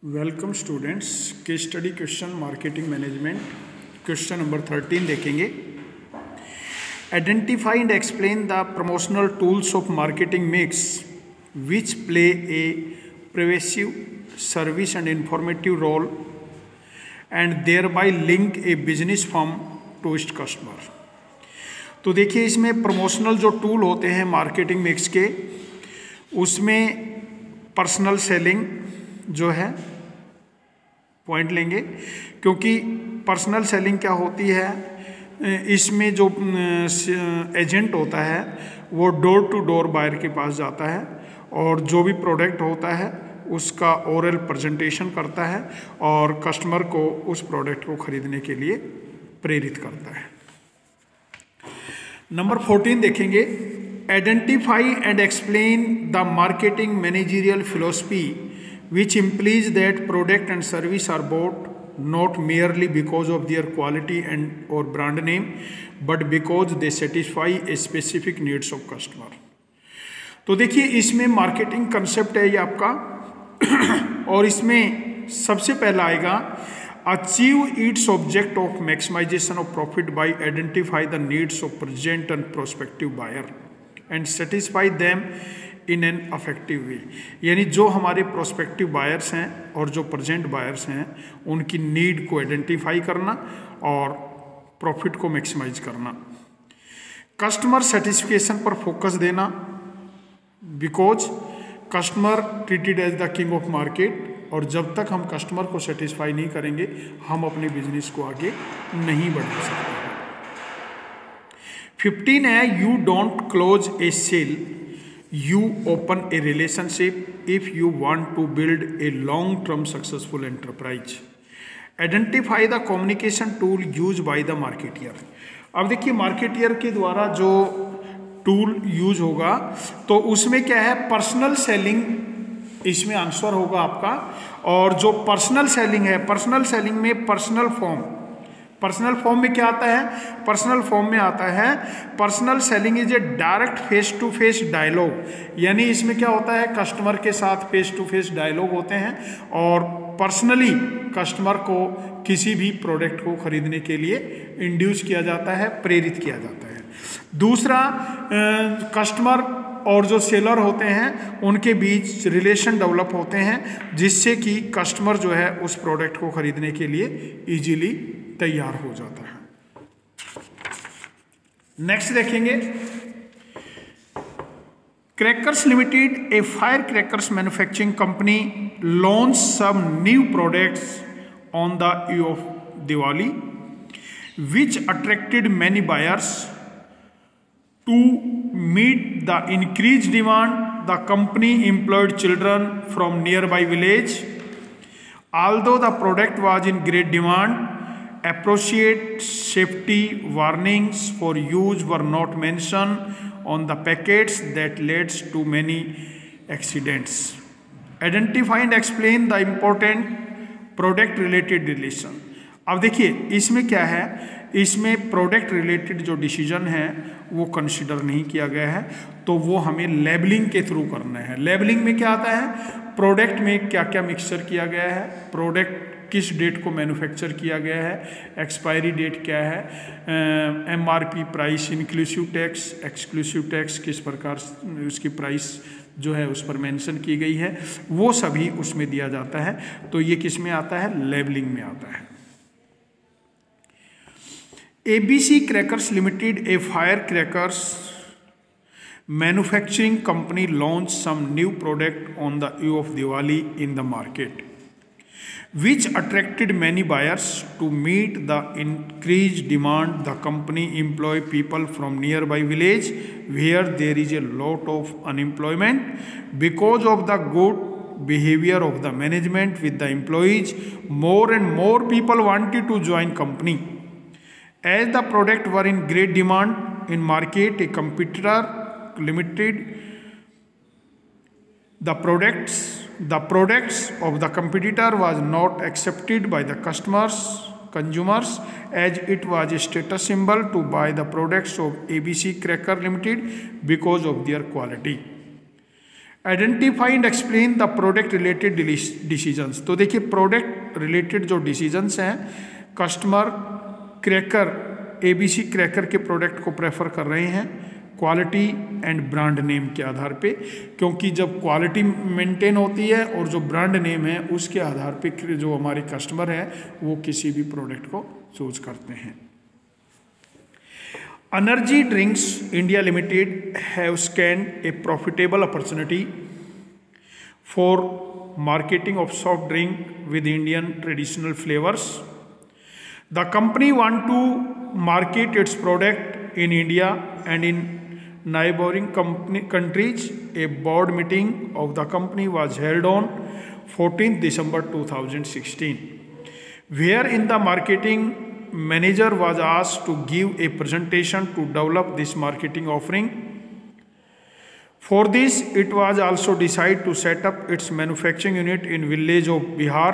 Welcome students के study question marketing management question number 13 देखेंगे। Identify and explain the promotional tools of marketing mix which play a pervasive service and informative role and thereby link a business firm to its customer. तो देखिए, इसमें promotional जो tool होते हैं marketing mix के, उसमें personal selling जो है पॉइंट लेंगे, क्योंकि पर्सनल सेलिंग क्या होती है, इसमें जो एजेंट होता है वो डोर टू डोर बायर के पास जाता है और जो भी प्रोडक्ट होता है उसका ओरल प्रेजेंटेशन करता है और कस्टमर को उस प्रोडक्ट को खरीदने के लिए प्रेरित करता है। नंबर 14 देखेंगे। Identify and explain the marketing managerial philosophy which implies that product and service are bought not merely because of their quality and or brand name but because they satisfy a specific needs of customer। तो देखिए, इसमें marketing concept है ये आपका और इसमें सबसे पहला आएगा achieve its object of maximisation of profit by identify the needs of present and prospective buyer and satisfy them in an effective way. यानी जो हमारे प्रोस्पेक्टिव बायर्स हैं और जो प्रेजेंट बायर्स हैं उनकी नीड को आइडेंटिफाई करना और प्रॉफिट को मैक्सिमाइज करना। कस्टमर सेटिस्फिकेशन पर फोकस देना, because customer treated as the king of market, और जब तक हम कस्टमर को सेटिस्फाई नहीं करेंगे हम अपने बिजनेस को आगे नहीं बढ़ा सकते। 15 है you don't close a sale, you open a relationship if you want to build a long-term successful enterprise। Identify the communication tool used by the marketeer। अब देखिए, मार्केटियर के द्वारा जो टूल यूज होगा तो उसमें क्या है, पर्सनल सेलिंग इसमें आंसर होगा आपका। और जो पर्सनल सेलिंग है, पर्सनल सेलिंग में पर्सनल फॉर्म में क्या आता है, पर्सनल फॉर्म में आता है personal selling is a direct face to face dialogue. यानी इसमें क्या होता है, कस्टमर के साथ फेस टू फेस डायलॉग होते हैं और पर्सनली कस्टमर को किसी भी प्रोडक्ट को खरीदने के लिए इंड्यूस किया जाता है, प्रेरित किया जाता है। दूसरा, कस्टमर और जो सेलर होते हैं उनके बीच रिलेशन डेवलप होते हैं जिससे कि कस्टमर जो है उस प्रोडक्ट को खरीदने के लिए इजीली तैयार हो जाता है। नेक्स्ट देखेंगे, crackers limited a fire crackers manufacturing company launch some new products on the eve of Diwali which attracted many buyers to meet the increased demand. The company employed children from nearby village. Although the product was in great demand, appropriate safety warnings for use were not mentioned on the packets that led to many accidents. Identify and explain the important product related relation। अब देखिए, इसमें क्या है, इसमें product related जो decision है वो consider नहीं किया गया है, तो वो हमें लेबलिंग के थ्रू करना है। लेबलिंग में क्या आता है, प्रोडक्ट में क्या क्या मिक्सचर किया गया है, प्रोडक्ट किस डेट को मैन्युफैक्चर किया गया है, एक्सपायरी डेट क्या है, MRP price, inclusive tax, exclusive tax किस प्रकार उसकी प्राइस जो है उस पर मेंशन की गई है, वो सभी उसमें दिया जाता है। तो ये किस में आता है, लेबलिंग में आता है। ABC Crackers Limited, a firecrackers manufacturing company, launched some new product on the eve of Diwali in the market, which attracted many buyers. To meet the increased demand, the company employ people from nearby village where there is a lot of unemployment. Because of the good behavior of the management with the employees, more and more people wanted to join company. As the product were in great demand in market, a competitor limited the products of the competitor was not accepted by the consumers as it was a status symbol to buy the products of ABC Cracker Limited because of their quality. Identify and explain the product related decisions. तो देखिए product related जो decisions हैं, customer cracker ABC cracker के product को prefer कर रहे हैं quality and brand name के आधार पे, क्योंकि जब क्वालिटी मेंटेन होती है और जो ब्रांड नेम है उसके आधार पे जो हमारे कस्टमर है वो किसी भी प्रोडक्ट को चूज करते हैं। Energy drinks India limited have scanned a profitable opportunity for marketing of soft drink with Indian traditional flavours. The company want to market its product in India and in neighboring countries. A board meeting of the company was held on 14th December 2016, wherein the marketing manager was asked to give a presentation to develop this marketing offering. For this, it was also decided to set up its manufacturing unit in village of Bihar.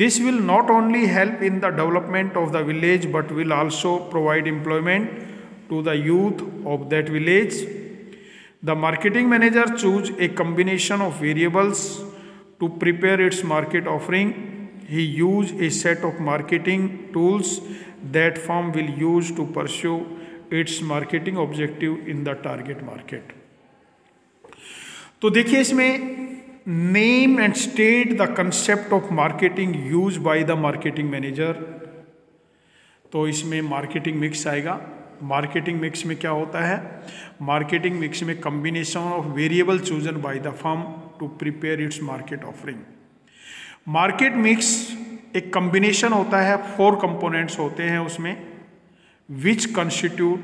This will not only help in the development of the village but will also provide employment to the youth of that village. The marketing manager chose a combination of variables to prepare its market offering. He used a set of marketing tools that firm will use to pursue its marketing objective in the target market. तो देखिए इसमें name and state the concept of marketing use by the marketing manager. तो इसमें marketing mix आएगा। Marketing mix में क्या होता है, मार्केटिंग मिक्स में combination of variable chosen by the firm to prepare its market offering. Market mix एक combination होता है, 4 कंपोनेंट्स होते हैं उसमें, which constitute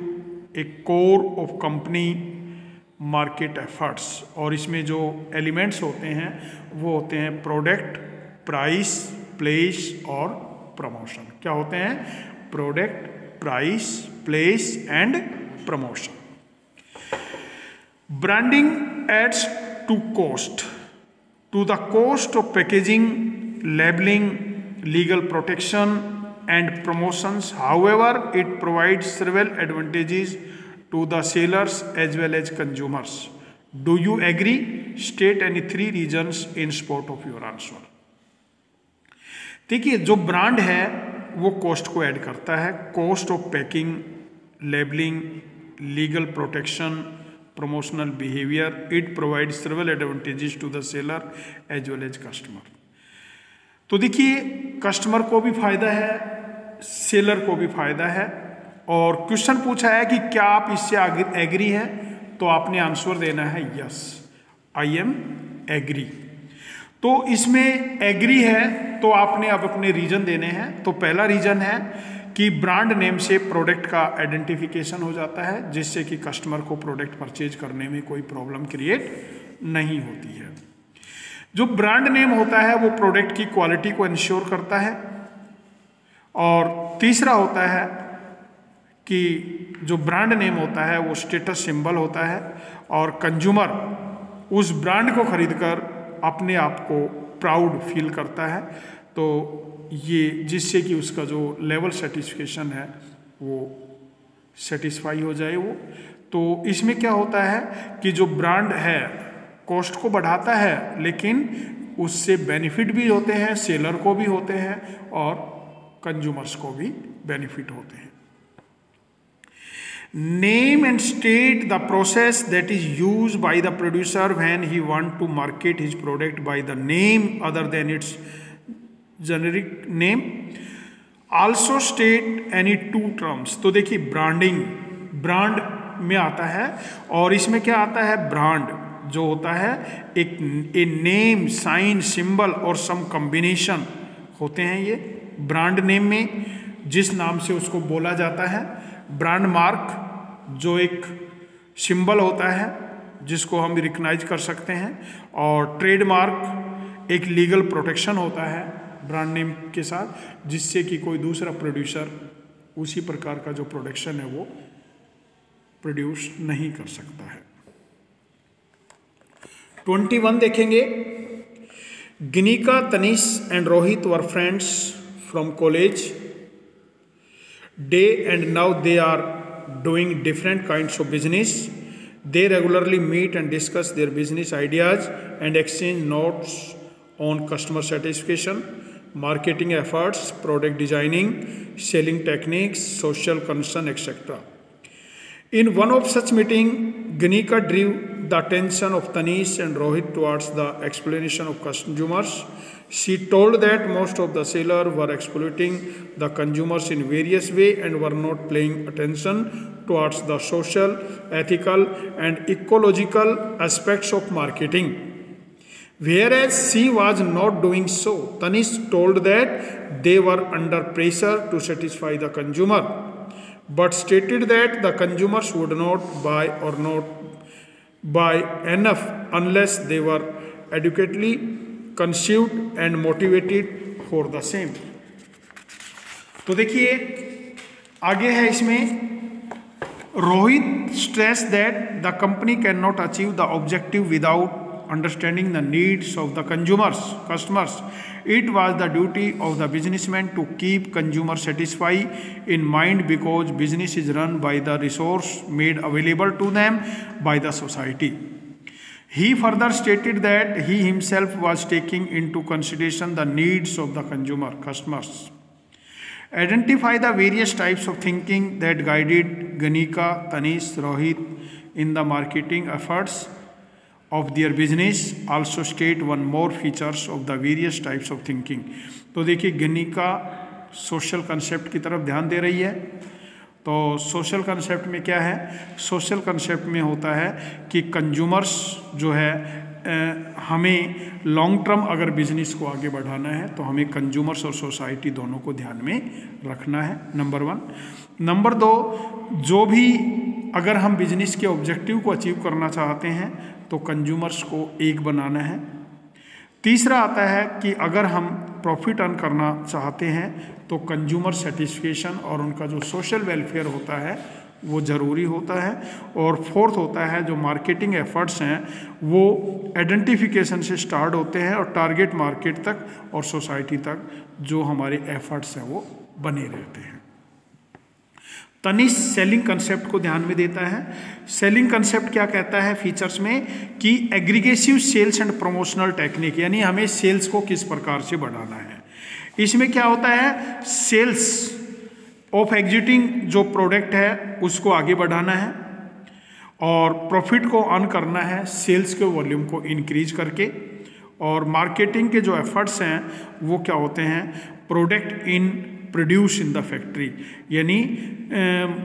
a core of company market efforts. और इसमें जो एलिमेंट्स होते हैं वो होते हैं प्रोडक्ट, प्राइस, प्लेस और प्रमोशन। क्या होते हैं, product, price, place and promotion. Branding adds to cost, to the cost of packaging, labelling, legal protection and promotions. However it provides several advantages to the sellers as well as consumers. Do you agree? State any 3 reasons in support of your answer. देखिए जो brand है वो cost को add करता है, cost of packing, labelling, legal protection, promotional behaviour. It provide several advantages to the seller as well as customer. तो देखिए customer को भी फायदा है, सेलर को भी फायदा है। और क्वेश्चन पूछा है कि क्या आप इससे एग्री हैं, तो आपने आंसर देना है यस, आई एम एग्री। तो इसमें एग्री है तो आपने अब अपने रीजन देने हैं। तो पहला रीजन है कि ब्रांड नेम से प्रोडक्ट का आइडेंटिफिकेशन हो जाता है, जिससे कि कस्टमर को प्रोडक्ट परचेज करने में कोई प्रॉब्लम क्रिएट नहीं होती है। जो ब्रांड नेम होता है वो प्रोडक्ट की क्वालिटी को इंश्योर करता है। और तीसरा होता है कि जो ब्रांड नेम होता है वो स्टेटस सिंबल होता है और कंज्यूमर उस ब्रांड को खरीदकर अपने आप को प्राउड फील करता है। तो ये जिससे कि उसका जो लेवल सेटिस्फेक्शन है वो सेटिस्फाई हो जाए वो। तो इसमें क्या होता है कि जो ब्रांड है कॉस्ट को बढ़ाता है, लेकिन उससे बेनिफिट भी होते हैं, सेलर को भी होते हैं और कंज्यूमर्स को भी बेनिफिट होते हैं। Name and state the process that is used by the producer when he want to market his product by the name other than its generic name. Also state any 2 terms. तो देखिए branding, brand में आता है और इसमें क्या आता है, ब्रांड जो होता है एक ए नेम, साइन, सिंबल और सम कॉम्बिनेशन होते हैं ये ब्रांड नेम में, जिस नाम से उसको बोला जाता है। ब्रांड मार्क जो एक सिंबल होता है जिसको हम रिकग्नाइज कर सकते हैं, और ट्रेडमार्क एक लीगल प्रोटेक्शन होता है ब्रांड नेम के साथ, जिससे कि कोई दूसरा प्रोड्यूसर उसी प्रकार का जो प्रोडक्शन है वो प्रोड्यूस नहीं कर सकता है। 21 देखेंगे। Ginika, Tanish and Rohit were friends from college day and now they are doing different kinds of business. They regularly meet and discuss their business ideas and exchange notes on customer satisfaction, marketing efforts, product designing, selling techniques, social concern, etc. In one of such meetings, Ganika drew the attention of Tanish and Rohit towards the explanation of consumers. She told that most of the sellers were exploiting the consumers in various ways and were not paying attention towards the social, ethical, and ecological aspects of marketing. Whereas she was not doing so, Tanish told that they were under pressure to satisfy the consumer, but stated that the consumers would not buy or not buy enough unless they were adequately conceived and motivated for the same. तो देखिए आगे है इसमें, Rohit stress that the company can not achieve the objective without understanding the needs of the customers. It was the duty of the businessman to keep consumer satisfied in mind because business is run by the resource made available to them by the society. He further stated that he himself was taking into consideration the needs of the customers. Identify the various types of thinking that guided Ganika, Tanish, Rohit in the marketing efforts of their business. Also state one more features of the various types of thinking. तो देखिए Ganika social concept की तरफ ध्यान दे रही है। तो social concept में क्या है, सोशल कंसेप्ट में होता है कि कंज्यूमर्स जो है हमें लॉन्ग टर्म अगर बिजनेस को आगे बढ़ाना है तो हमें कंज्यूमर्स और सोसाइटी दोनों को ध्यान में रखना है, नंबर 1। नंबर 2, जो भी अगर हम बिजनेस के ऑब्जेक्टिव को अचीव करना चाहते हैं तो कंज्यूमर्स को एक बनाना है। तीसरा आता है कि अगर हम प्रॉफिट अर्न करना चाहते हैं तो कंज्यूमर सेटिस्फेक्शन और उनका जो सोशल वेलफेयर होता है वो ज़रूरी होता है। और फोर्थ होता है जो मार्केटिंग एफर्ट्स हैं वो आइडेंटिफिकेशन से स्टार्ट होते हैं और टारगेट मार्केट तक और सोसाइटी तक जो हमारे एफर्ट्स हैं वो बने रहते हैं। तनिष सेलिंग कंसेप्ट को ध्यान में देता है। सेलिंग कंसेप्ट क्या कहता है फीचर्स में कि एग्रीगेसिव सेल्स एंड प्रमोशनल टेक्निक, यानी हमें सेल्स को किस प्रकार से बढ़ाना है। इसमें क्या होता है, सेल्स ऑफ एग्जिटिंग जो प्रोडक्ट है उसको आगे बढ़ाना है और प्रॉफिट को अर्न करना है सेल्स के वॉल्यूम को इंक्रीज करके। और मार्केटिंग के जो एफर्ट्स हैं वो क्या होते हैं, product in produce in the factory, यानी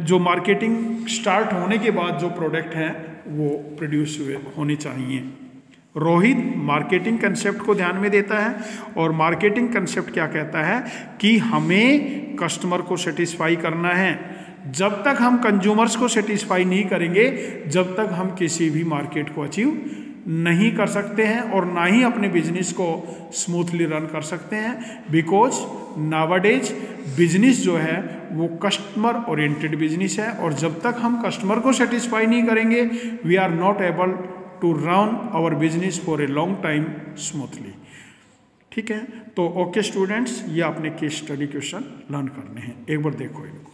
जो मार्केटिंग स्टार्ट होने के बाद जो प्रोडक्ट हैं वो प्रोड्यूस होने चाहिए। रोहित मार्केटिंग कंसेप्ट को ध्यान में देता है और मार्केटिंग कंसेप्ट क्या कहता है कि हमें कस्टमर को सेटिस्फाई करना है। जब तक हम कंज्यूमर्स को सेटिस्फाई नहीं करेंगे जब तक हम किसी भी मार्केट को अचीव नहीं कर सकते हैं और ना ही अपने बिजनेस को स्मूथली रन कर सकते हैं। बिकॉज नावाडेज बिजनेस जो है वो कस्टमर ओरिएंटेड बिजनेस है और जब तक हम कस्टमर को सेटिस्फाई नहीं करेंगे we are not able to run our business for a long time smoothly. ठीक है, तो ओके स्टूडेंट्स, ये आपने केस स्टडी क्वेश्चन लर्न करने हैं, एक बार देखो इनको।